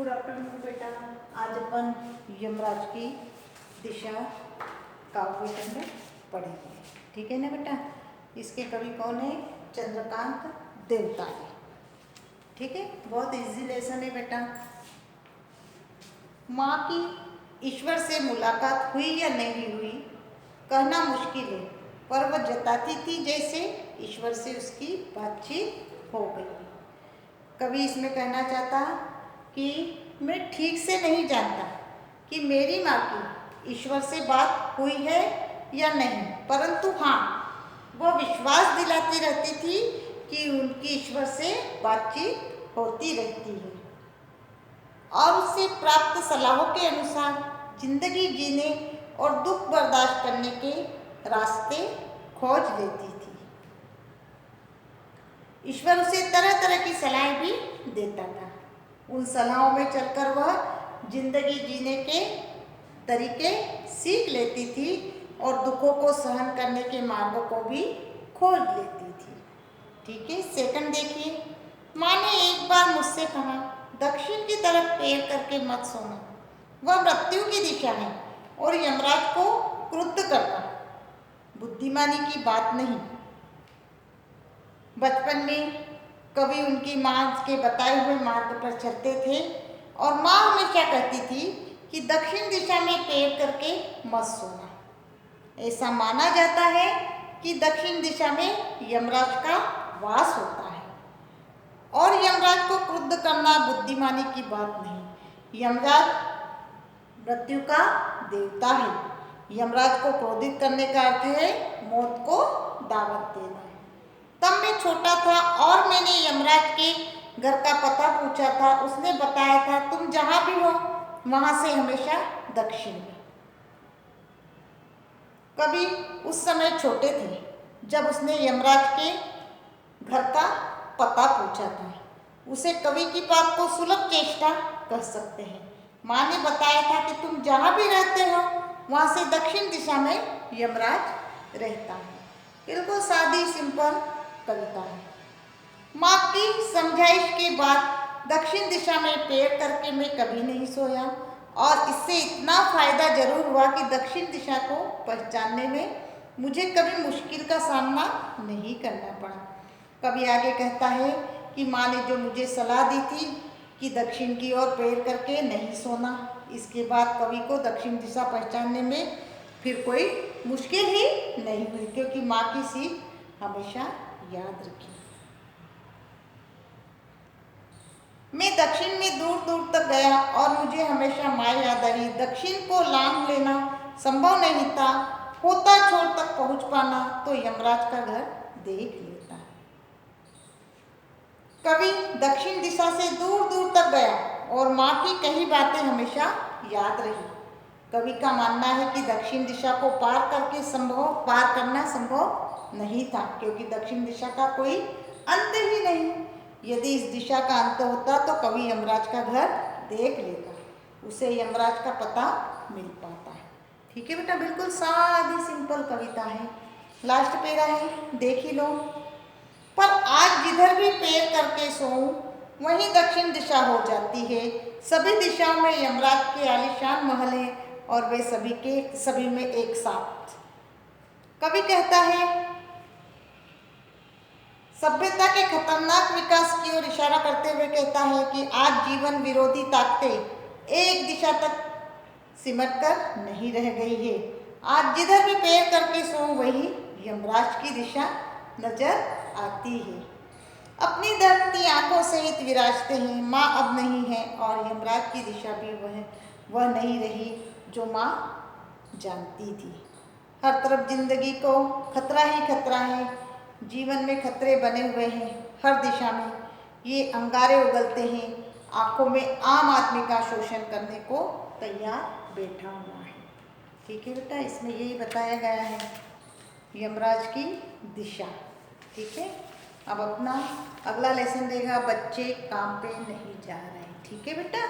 Good afternoon बेटा। आज अपन यमराज की दिशा काव्य में पढ़ेंगे, ठीक है ना बेटा। इसके कवि कौन है? चंद्रकांत देवताली, ठीक है। बहुत इजी लेसन है बेटा। माँ की ईश्वर से मुलाकात हुई या नहीं हुई कहना मुश्किल है, पर वह जताती थी जैसे ईश्वर से उसकी बातचीत हो गई। कवि इसमें कहना चाहता कि मैं ठीक से नहीं जानता कि मेरी माँ की ईश्वर से बात हुई है या नहीं, परंतु हाँ, वह विश्वास दिलाती रहती थी कि उनकी ईश्वर से बातचीत होती रहती है और उससे प्राप्त सलाहों के अनुसार जिंदगी जीने और दुख बर्दाश्त करने के रास्ते खोज लेती थी। ईश्वर उसे तरह तरह की सलाहें भी देता था। उन सलाहों में चलकर वह जिंदगी जीने के तरीके सीख लेती थी और दुखों को सहन करने के मार्गों को भी खोज लेती थी, ठीक है। सेकंड देखिए, माँ ने एक बार मुझसे कहा, दक्षिण की तरफ पैर करके मत सोना, वह मृत्यु की दिशा है और यमराज को क्रुद्ध करना बुद्धिमानी की बात नहीं। बचपन में कभी उनकी माँ के बताए हुए मार्ग पर चलते थे और माँ हमेशा कहती थी कि दक्षिण दिशा में पैर करके मत सोना। ऐसा माना जाता है कि दक्षिण दिशा में यमराज का वास होता है और यमराज को क्रुद्ध करना बुद्धिमानी की बात नहीं। यमराज मृत्यु का देवता है। यमराज को क्रोधित करने का अर्थ है मौत को दावत देना। तब मैं छोटा था और मैंने यमराज के घर का पता पूछा था। उसने बताया था तुम जहाँ भी हो वहाँ से हमेशा दक्षिण में। कभी उस समय छोटे थे जब उसने यमराज के घर का पता पूछा था। उसे कवि की बात को सुलभ चेष्टा कह सकते हैं। माँ ने बताया था कि तुम जहाँ भी रहते हो वहाँ से दक्षिण दिशा में यमराज रहता है। बिल्कुल सादी सिंपल कविता है। माँ की समझाइश के बाद दक्षिण दिशा में पैर करके मैं कभी नहीं सोया और इससे इतना फायदा जरूर हुआ कि दक्षिण दिशा को पहचानने में मुझे कभी मुश्किल का सामना नहीं करना पड़ा। कभी आगे कहता है कि माँ ने जो मुझे सलाह दी थी कि दक्षिण की ओर पैर करके नहीं सोना, इसके बाद कवि को दक्षिण दिशा पहचानने में फिर कोई मुश्किल ही नहीं हुई, क्योंकि माँ की सीख हमेशा याद रखी। मैं दक्षिण में दूर दूर तक गया और मुझे हमेशा माँ याद आई। दक्षिण को लांघ लेना संभव नहीं था। होता छोर तक पहुंच पाना तो यमराज का घर देख लेता। कवि दक्षिण दिशा से दूर दूर तक गया और माँ की कही बातें हमेशा याद रही। कवि का मानना है कि दक्षिण दिशा को पार करना संभव नहीं था, क्योंकि दक्षिण दिशा का कोई अंत ही नहीं। यदि इस दिशा का अंत होता तो कवि यमराज का घर देख लेता, उसे यमराज का पता मिल पाता है, ठीक है बेटा। बिल्कुल सादी सिंपल कविता है। लास्ट पेरा है, देख ही लो। पर आज जिधर भी पैर करके सोऊं वहीं दक्षिण दिशा हो जाती है। सभी दिशाओं में यमराज के आलीशान महल है और वे सभी में एक साथ। कवि कहता है, सभ्यता के खतरनाक विकास की ओर इशारा करते हुए कहता है कि आज जीवन विरोधी ताकतें एक दिशा तक सिमट कर नहीं रह गई है। आज जिधर भी पैर करके सोऊं वही यमराज की दिशा नजर आती है। अपनी धरती आंखों सहित विराजते हैं। माँ अब नहीं है और यमराज की दिशा भी वह नहीं रही जो माँ जानती थी। हर तरफ जिंदगी को खतरा ही खतरा है। जीवन में खतरे बने हुए हैं हर दिशा में। ये अंगारे उगलते हैं, आंखों में आम आदमी का शोषण करने को तैयार बैठा हुआ है, ठीक है बेटा। इसमें यही बताया गया है यमराज की दिशा, ठीक है। अब अपना अगला लेसन देगा, बच्चे काम पे नहीं जा रहे, ठीक है बेटा।